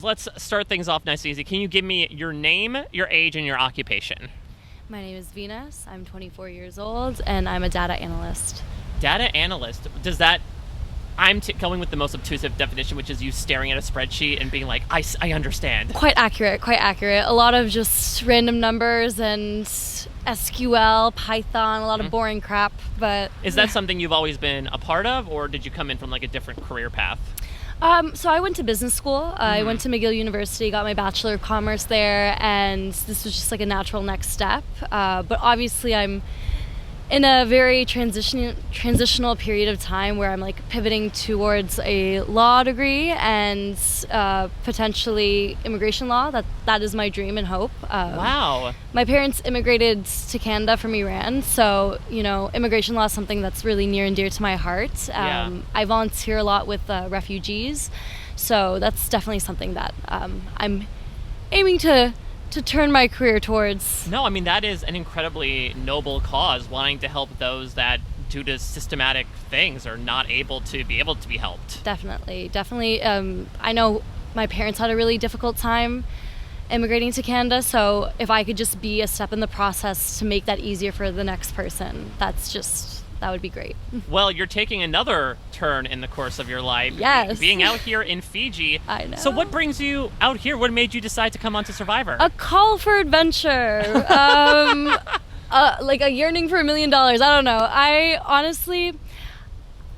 Let's start things off nice and easy. Can you give me your name, your age, and your occupation? My name is Venus. I'm 24 years old, and I'm a data analyst. Data analyst. Does that... I'm going with the most obtrusive definition, which is you staring at a spreadsheet and being like, I understand. Quite accurate. A lot of just random numbers and SQL, Python, a lot of boring crap. But is that something you've always been a part of, or did you come in from like a different career path? So I went to business school. I went to McGill University, got my Bachelor of Commerce there, and this was just like a natural next step. But obviously I'm in a very transitional period of time where I'm like pivoting towards a law degree and potentially immigration law. That is my dream and hope. Wow. My parents immigrated to Canada from Iran, so immigration law is something that's really near and dear to my heart. I volunteer a lot with refugees, so that's definitely something that I'm aiming to turn my career towards. No, I mean, that is an incredibly noble cause, wanting to help those that, due to systematic things, are not able to be helped. Definitely. I know my parents had a really difficult time immigrating to Canada, so if I could just be a step in the process to make that easier for the next person, that would be great. Well, you're taking another turn in the course of your life. Yes. Being out here in Fiji. I know. So what brings you out here? What made you decide to come onto Survivor? A call for adventure. Like a yearning for $1 million. I don't know. I honestly,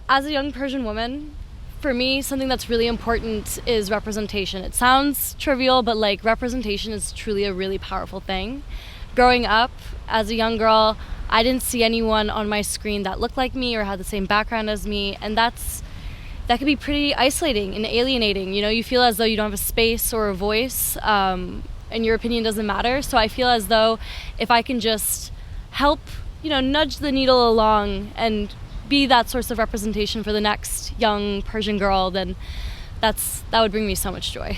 as a young Persian woman, for me, something that's really important is representation. It sounds trivial, but like representation is truly a really powerful thing. Growing up as a young girl, I didn't see anyone on my screen that looked like me or had the same background as me, and that could be pretty isolating and alienating. You feel as though you don't have a space or a voice, and your opinion doesn't matter. So I feel as though if I can just help, nudge the needle along and be that source of representation for the next young Persian girl, then that would bring me so much joy.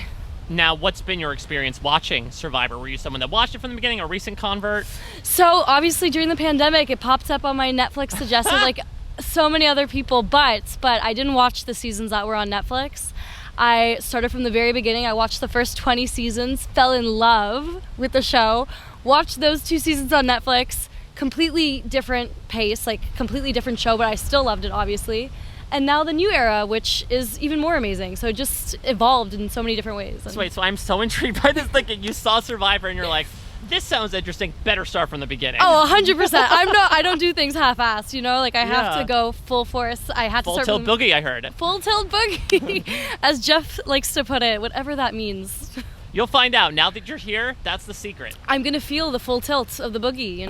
Now, what's been your experience watching Survivor? Were you someone that watched it from the beginning, a recent convert? So, obviously, during the pandemic, it popped up on my Netflix suggested, like so many other people, but I didn't watch the seasons that were on Netflix. I started from the very beginning. I watched the first 20 seasons, fell in love with the show, watched those 2 seasons on Netflix, completely different pace, like completely different show, but I still loved it, obviously. And now the new era, which is even more amazing. So it just evolved in so many different ways. So wait, so I'm so intrigued by this. Like, you saw Survivor and you're like, this sounds interesting. Better start from the beginning. Oh, 100%. I don't do things half-assed, Like, I have to go full force. I had to start full tilt boogie, I heard. Full tilt boogie, as Jeff likes to put it, whatever that means. You'll find out. Now that you're here, that's the secret. I'm going to feel the full tilt of the boogie,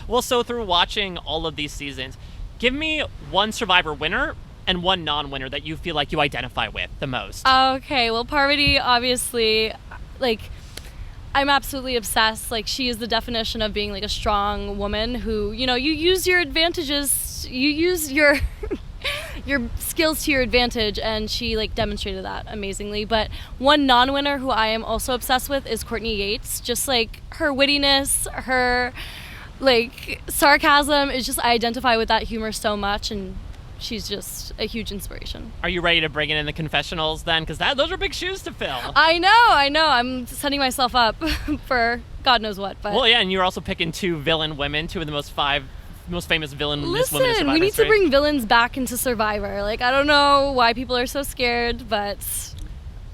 Well, so through watching all of these seasons, give me one Survivor winner and one non-winner that you feel like you identify with the most. Okay, well, Parvati, obviously, like, I'm absolutely obsessed. Like, she is the definition of being like a strong woman who, you use your advantages, you use your your skills to your advantage, and she like demonstrated that amazingly. But one non-winner who I am also obsessed with is Courtney Yates. Just like her wittiness, her like sarcasm is just, I identify with that humor so much, and she's just a huge inspiration. Are you ready to bring it in the confessionals then? Because those are big shoes to fill. I know. I'm setting myself up for God knows what. But well, yeah, and you're also picking 2 villain women, 2 of the most famous villainous women in Survivor we need history. to bring villains back into Survivor. Like, I don't know why people are so scared, but...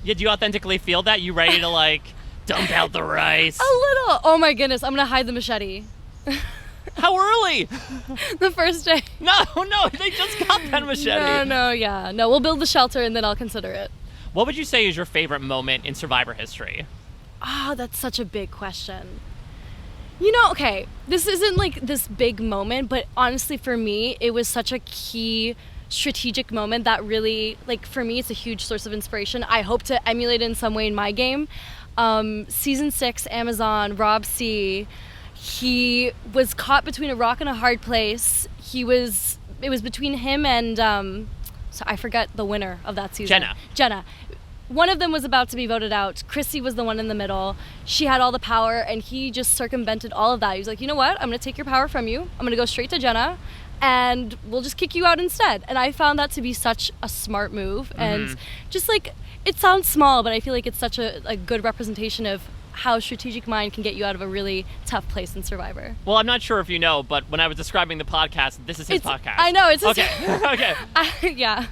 Yeah, do you authentically feel that? You ready to, like, dump out the rice? A little. Oh my goodness, I'm going to hide the machete. How early? The first day. No, they just got that machete. No, we'll build the shelter and then I'll consider it. What would you say is your favorite moment in Survivor history? That's such a big question. Okay, this isn't like this big moment, but honestly for me, it was such a key strategic moment that really, like, for me, it's a huge source of inspiration. I hope to emulate it in some way in my game. Season 6, Amazon, Rob C., he was caught between a rock and a hard place. It was between him and, so I forget the winner of that season. Jenna. One of them was about to be voted out. Chrissy was the one in the middle. She had all the power, and he just circumvented all of that. He was like, you know what? I'm going to take your power from you. I'm going to go straight to Jenna, and we'll just kick you out instead. And I found that to be such a smart move. And just like, it sounds small, but I feel like it's such a good representation of how strategic mind can get you out of a really tough place in Survivor. Well, I'm not sure if you know, but when I was describing the podcast, this is his podcast. I know, it's his... Okay. Okay. Yeah.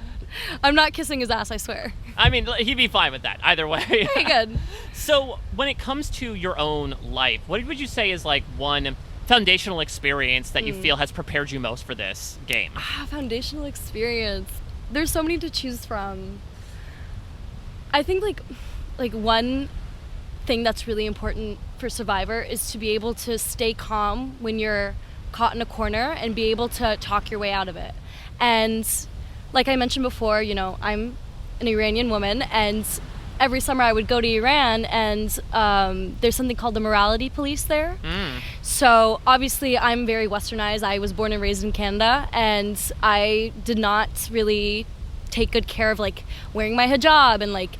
I'm not kissing his ass, I swear. I mean, he'd be fine with that, either way. Very good. So, when it comes to your own life, what would you say is like one foundational experience that you feel has prepared you most for this game? Foundational experience. There's so many to choose from. I think like one thing that's really important for Survivor is to be able to stay calm when you're caught in a corner and be able to talk your way out of it. And like I mentioned before, you know, I'm an Iranian woman, and every summer I would go to Iran, and there's something called the morality police there. So obviously I'm very westernized. I was born and raised in Canada, and I did not really take good care of like wearing my hijab and like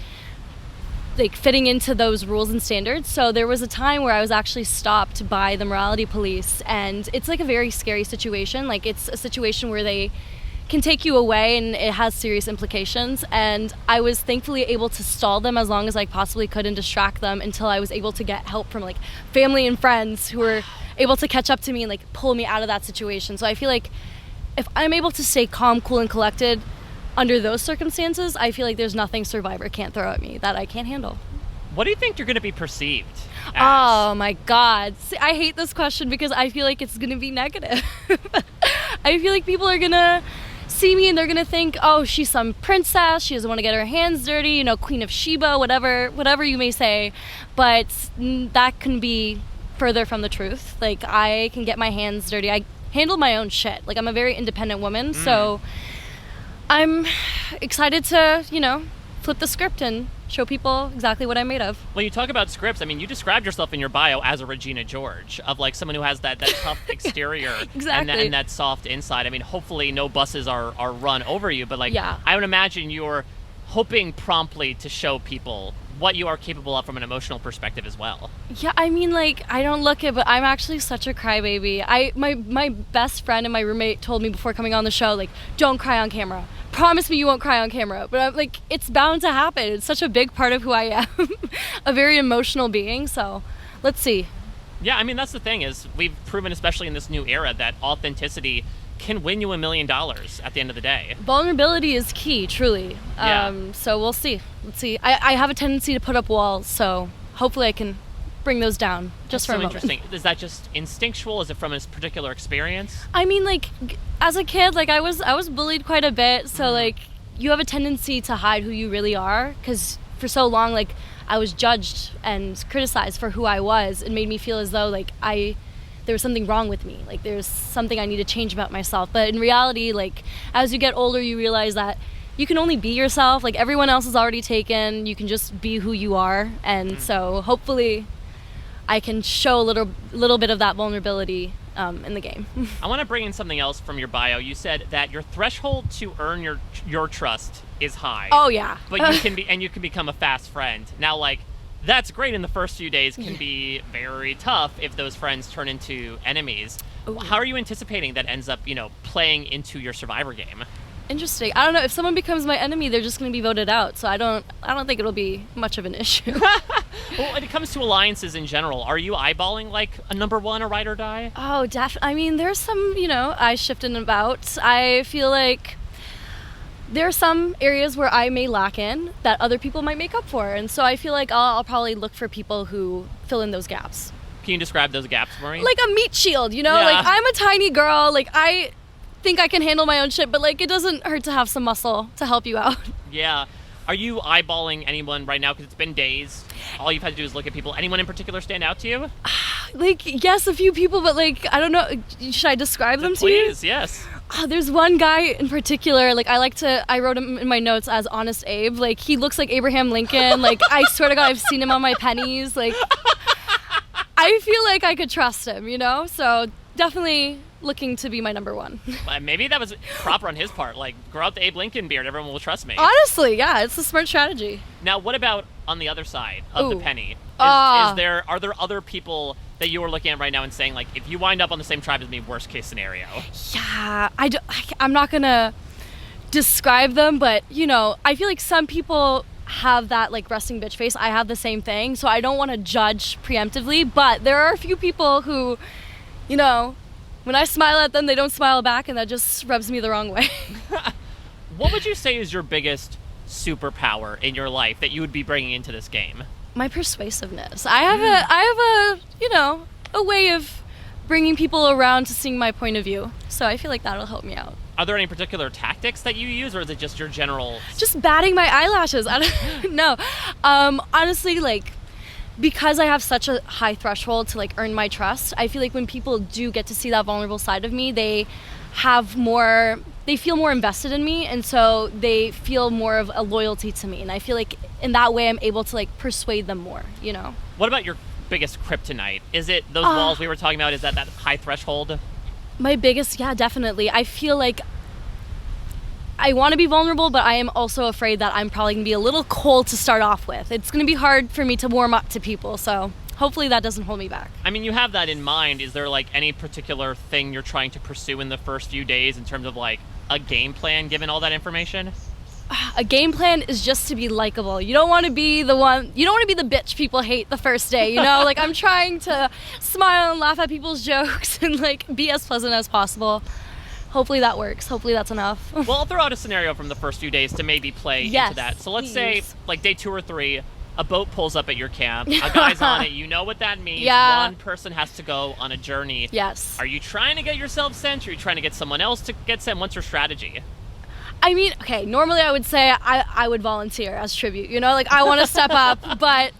fitting into those rules and standards. So there was a time where I was actually stopped by the morality police, and it's like a very scary situation. Like it's a situation where they can take you away and it has serious implications, and I was thankfully able to stall them as long as I possibly could and distract them until I was able to get help from like family and friends who were able to catch up to me and like pull me out of that situation. So I feel like if I'm able to stay calm, cool, and collected under those circumstances, I feel like there's nothing Survivor can't throw at me that I can't handle. What do you think you're going to be perceived as? Oh my God. See, I hate this question because I feel like it's going to be negative. I feel like people are going to see me and they're going to think, oh, she's some princess. She doesn't want to get her hands dirty, you know, Queen of Sheba, whatever you may say. But that can be further from the truth. Like, I can get my hands dirty. I handle my own shit. Like, I'm a very independent woman, so I'm excited to, you know, flip the script and show people exactly what I'm made of. When you talk about scripts, I mean, you described yourself in your bio as a Regina George, of like someone who has that tough exterior Exactly. and that soft inside. I mean, hopefully no buses are run over you, but like, Yeah. I would imagine you're hoping promptly to show people what you are capable of from an emotional perspective as well. Yeah, I mean, like, I don't look it, but I'm actually such a crybaby. My best friend and my roommate told me before coming on the show, like, don't cry on camera. Promise me you won't cry on camera. But I'm like, it's bound to happen. It's such a big part of who I am. A very emotional being, so let's see. Yeah, I mean, that's the thing is we've proven, especially in this new era, that authenticity can win you $1 million at the end of the day. Vulnerability is key, truly. Yeah. So we'll see. Let's see. I have a tendency to put up walls, so hopefully I can bring those down just for a moment. Interesting. Is that just instinctual? Is it from a particular experience? I mean, like, as a kid, like, I was bullied quite a bit, so like, you have a tendency to hide who you really are, because for so long, like, I was judged and criticized for who I was. It made me feel as though, like, there was something wrong with me. Like, there's something I need to change about myself. But in reality, like, as you get older, you realize that you can only be yourself. Like, everyone else is already taken. You can just be who you are. And so hopefully I can show a little bit of that vulnerability in the game. I want to bring in something else from your bio. You said that your threshold to earn your trust is high. Oh, yeah. But you can become a fast friend. Now, like, that's great in the first few days, can be very tough if those friends turn into enemies. Ooh. How are you anticipating that ends up, you know, playing into your Survivor game? Interesting. I don't know. If someone becomes my enemy, they're just going to be voted out. So I don't think it'll be much of an issue. Well, when it comes to alliances in general, are you eyeballing like a number one, a ride or die? Oh, definitely. I mean, there's some, you know, I shifting about. I feel like there are some areas where I may lack in that other people might make up for. And so I feel like I'll probably look for people who fill in those gaps. Can you describe those gaps for me? Like a meat shield, you know? Yeah. Like, I'm a tiny girl. Like, I think I can handle my own shit, but like, it doesn't hurt to have some muscle to help you out. Yeah. Are you eyeballing anyone right now? Because it's been days. All you've had to do is look at people. Anyone in particular stand out to you? Like, yes, a few people, but like, I don't know. Should I describe them to you? Please, yes. Oh, there's one guy in particular, like, I wrote him in my notes as Honest Abe. Like, he looks like Abraham Lincoln. Like, I swear to God, I've seen him on my pennies. Like, I feel like I could trust him, you know? So, definitely looking to be my number one. Maybe that was proper on his part. Like, grow out the Abe Lincoln beard. Everyone will trust me. Honestly, yeah, it's a smart strategy. Now, what about on the other side of the Ooh. penny? Are there other people that you are looking at right now and saying, like, if you wind up on the same tribe as me, worst case scenario? Yeah, I'm not gonna describe them, but, you know, I feel like some people have that like resting bitch face. I have the same thing, so I don't want to judge preemptively, but there are a few people who, you know, when I smile at them, they don't smile back, and that just rubs me the wrong way. What would you say is your biggest superpower in your life that you would be bringing into this game? My persuasiveness. I have a you know, a way of bringing people around to seeing my point of view, so I feel like that'll help me out. Are there any particular tactics that you use, or is it just your general? Just batting my eyelashes. I don't know. Honestly, like, because I have such a high threshold to like earn my trust, I feel like when people do get to see that vulnerable side of me, they feel more invested in me, and so they feel more of a loyalty to me. And I feel like in that way, I'm able to like persuade them more, you know? What about your biggest kryptonite? Is it those walls we were talking about? Is that high threshold? My biggest, yeah, definitely. I feel like I want to be vulnerable, but I am also afraid that I'm probably going to be a little cold to start off with. It's going to be hard for me to warm up to people, so hopefully that doesn't hold me back. I mean, you have that in mind. Is there like any particular thing you're trying to pursue in the first few days in terms of like a game plan, given all that information? A game plan is just to be likable. You don't want to be the bitch people hate the first day, you know? Like, I'm trying to smile and laugh at people's jokes and like be as pleasant as possible. Hopefully that works. Hopefully that's enough. Well, I'll throw out a scenario from the first few days to maybe play into that. So let's say like day 2 or 3, a boat pulls up at your camp, a guy's on it, you know what that means. Yeah. One person has to go on a journey. Yes. Are you trying to get yourself sent, or are you trying to get someone else to get sent? What's your strategy? I mean, okay, normally I would say I would volunteer as tribute, you know, like I want to step up, but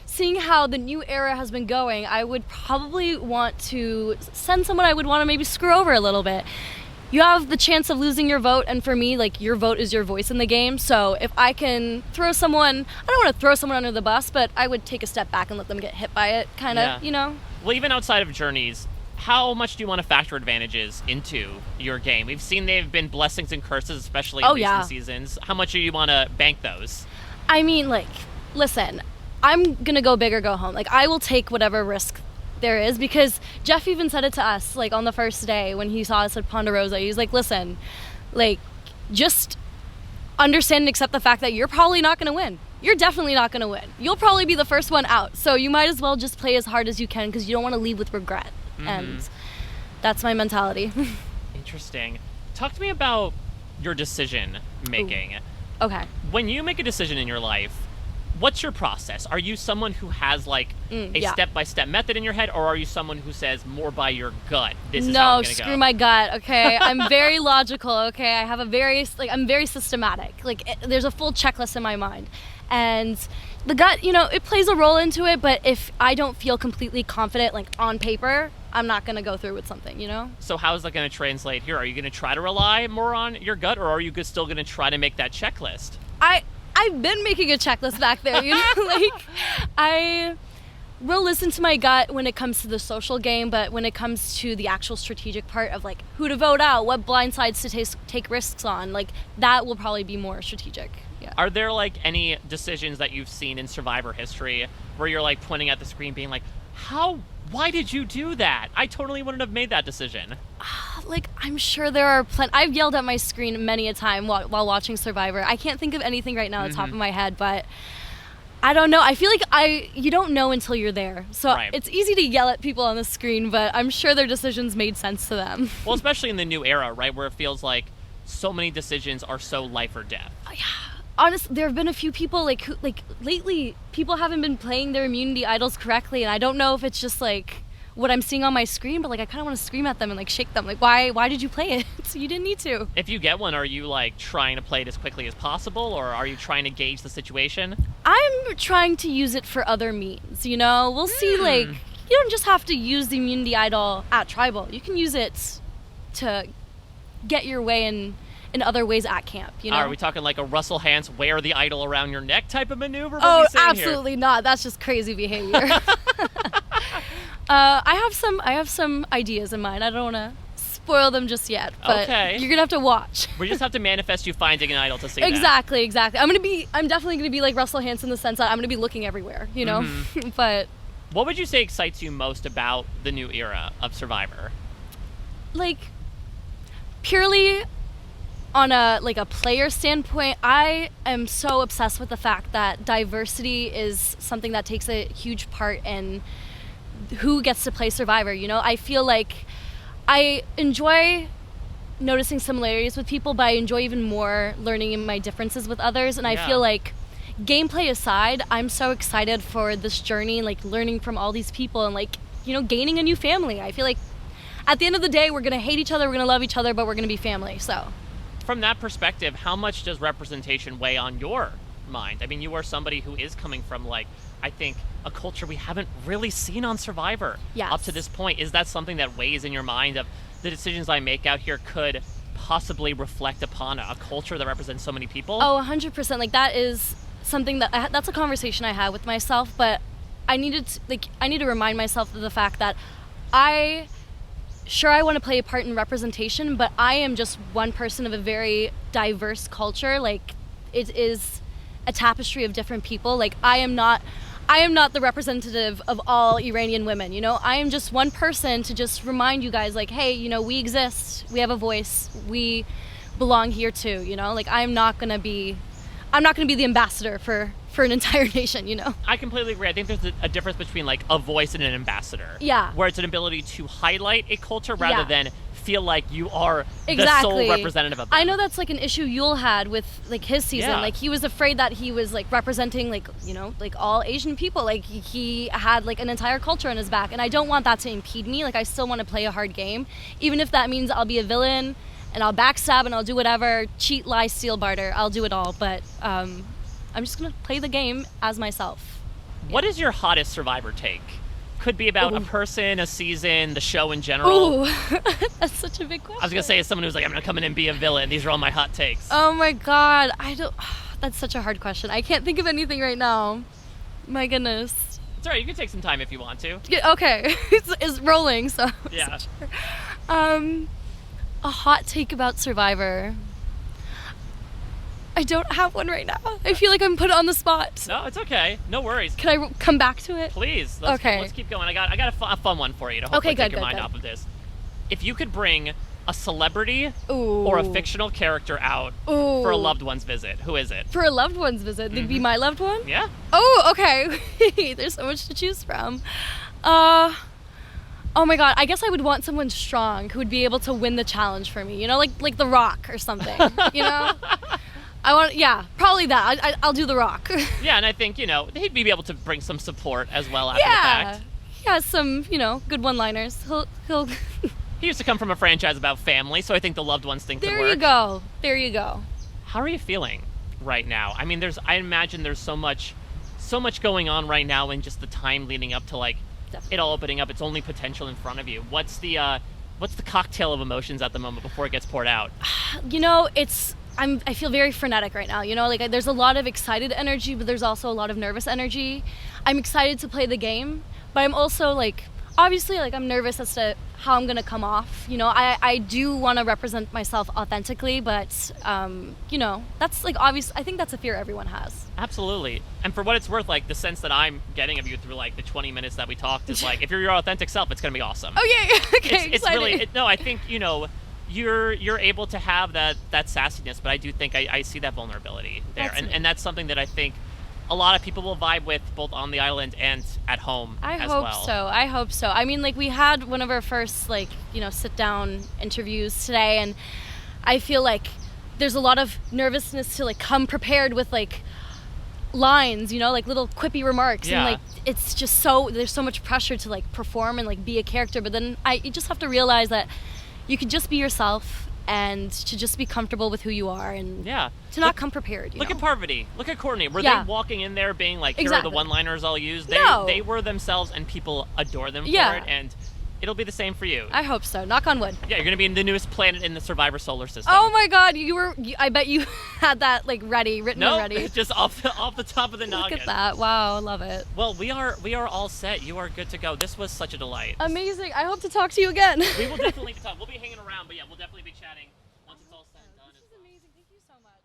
seeing how the new era has been going, I would probably want to send someone I would want to maybe screw over a little bit. You have the chance of losing your vote, and for me, like, your vote is your voice in the game, so if I can throw someone, I don't want to throw someone under the bus, but I would take a step back and let them get hit by it, kind of, you know? Well, even outside of journeys, how much do you want to factor advantages into your game? We've seen they've been blessings and curses, especially in recent seasons. How much do you want to bank those? I mean, like, listen, I'm going to go big or go home. Like, I will take whatever risk there is, because Jeff even said it to us, like, on the first day when he saw us at Ponderosa. He was like, listen, like, just understand and accept the fact that you're probably not going to win. You're definitely not going to win. You'll probably be the first one out. So you might as well just play as hard as you can, because you don't want to leave with regret. And that's my mentality. Interesting. Talk to me about your decision making. Okay. When you make a decision in your life, what's your process? Are you someone who has like a step-by-step method in your head, or are you someone who says more by your gut? This is how I'm gonna go. Screw my gut. Okay, I'm very logical. Okay, I have I'm very systematic. Like, there's a full checklist in my mind, and the gut, you know, it plays a role into it. But if I don't feel completely confident, like on paper, I'm not gonna go through with something, you know? So how is that gonna translate here? Are you gonna try to rely more on your gut, or are you still gonna try to make that checklist? I've been making a checklist back there, you know? Like, I will listen to my gut when it comes to the social game, but when it comes to the actual strategic part of like who to vote out, what blind sides to take risks on, like that will probably be more strategic. Yeah. Are there like any decisions that you've seen in Survivor history where you're like pointing at the screen being like, why did you do that? I totally wouldn't have made that decision. Like, I'm sure there are I've yelled at my screen many a time while watching Survivor. I can't think of anything right now at the top of my head, but I don't know. I feel like you don't know until you're there. So it's easy to yell at people on the screen, but I'm sure their decisions made sense to them. Well, especially in the new era, right, where it feels like so many decisions are so life or death. Yeah. Honestly, there have been a few people who lately people haven't been playing their immunity idols correctly, and I don't know if it's just like what I'm seeing on my screen, but like I kind of want to scream at them and like shake them. Like, why did you play it? You didn't need to. If you get one, are you like trying to play it as quickly as possible, or are you trying to gauge the situation? I'm trying to use it for other means, you know? We'll see, like, you don't just have to use the immunity idol at Tribal. You can use it to get your way in other ways at camp, you know? Are we talking like a Russell Hantz wear the idol around your neck type of maneuver? Oh, absolutely not. That's just crazy behavior. I have some ideas in mind. I don't want to spoil them just yet, but you're gonna have to watch. We just have to manifest you finding an idol to see exactly. I'm definitely gonna be like Russell Hantz in the sense that I'm gonna be looking everywhere, you know? But what would you say excites you most about the new era of Survivor? Like, purely on a player standpoint, I am so obsessed with the fact that diversity is something that takes a huge part in who gets to play Survivor. I feel like I enjoy noticing similarities with people, but I enjoy even more learning my differences with others. And I feel like, gameplay aside, I'm so excited for this journey, learning from all these people and gaining a new family. I feel like at the end of the day, we're gonna hate each other, we're gonna love each other, but we're gonna be family. So from that perspective, how much does representation weigh on your mind? I mean, you are somebody who is coming from, I think, a culture we haven't really seen on Survivor up to this point. Is that something that weighs in your mind of the decisions I make out here could possibly reflect upon a culture that represents so many people? Oh, 100%. That is something that's a conversation I had with myself, but I need to remind myself of the fact that I want to play a part in representation, but I am just one person of a very diverse culture. It is a tapestry of different people. I am not the representative of all Iranian women. I am just one person to just remind you guys, hey, we exist, we have a voice, we belong here too. I'm not gonna be the ambassador for an entire nation. I completely agree. I think there's a difference between a voice and an ambassador. Yeah. Where it's an ability to highlight a culture rather than feel like you are exactly the sole representative of them. I know that's an issue Youve had with his season. Yeah. He was afraid that he was representing all Asian people. He had an entire culture on his back, and I don't want that to impede me. I still want to play a hard game, even if that means I'll be a villain and I'll backstab and I'll do whatever, cheat, lie, steal, barter. I'll do it all, but I'm just gonna play the game as myself. What is your hottest Survivor take? Could be about a person, a season, the show in general. Ooh, that's such a big question. I was gonna say, as someone who's I'm gonna come in and be a villain, these are all my hot takes. Oh my god, that's such a hard question. I can't think of anything right now. My goodness. It's alright, you can take some time if you want to. Yeah, okay, it's rolling, so. Yeah. A hot take about Survivor. I don't have one right now. I feel like I'm put on the spot. No, it's okay. No worries. Can I come back to it? Please. Let's keep going. I got a fun one for you to hopefully take your mind off of this. If you could bring a celebrity or a fictional character out for a loved one's visit, who is it? For a loved one's visit? They'd be my loved one? Yeah. Oh, okay. There's so much to choose from. Oh my god, I guess I would want someone strong who would be able to win the challenge for me, like The Rock or something, probably that. I'll do The Rock. Yeah, and I think, he'd be able to bring some support as well after the fact. He has some, good one-liners. He'll He used to come from a franchise about family, so I think the loved ones thing could work. There you go. How are you feeling right now? I mean, I imagine there's so much going on right now in just the time leading up to it all opening up. It's only potential in front of you. What's the cocktail of emotions at the moment before it gets poured out? I feel very frenetic right now. There's a lot of excited energy, but there's also a lot of nervous energy. I'm excited to play the game, but I'm also obviously I'm nervous as to how I'm gonna come off. I do want to represent myself authentically, but that's obvious. I think that's a fear everyone has. Absolutely. And for what it's worth, the sense that I'm getting of you through the 20 minutes that we talked is if you're your authentic self, it's gonna be awesome. Oh yeah. Okay. It's really I think you're able to have that sassiness, but I do think I see that vulnerability there, and that's something that I think a lot of people will vibe with both on the island and at home as well. I hope so. I mean, we had one of our first sit down interviews today, and I feel there's a lot of nervousness to come prepared with lines, little quippy remarks, and it's just there's so much pressure to perform and be a character, but then you just have to realize that you can just be yourself and to just be comfortable with who you are and to not come prepared. Look at Parvati. Look at Courtney. Were they walking in there being here are the one-liners I'll use? They were themselves, and people adore them for it, and it'll be the same for you. I hope so. Knock on wood. Yeah, you're going to be in the newest planet in the Survivor solar system. Oh my god, I bet you had that written already. Just off the top of the noggin. Look at that. Wow, I love it. Well, we are all set. You are good to go. This was such a delight. Amazing. I hope to talk to you again. We will definitely talk. We'll be hanging around, but we'll definitely be chatting once it's all said and done. This is amazing. Thank you so much.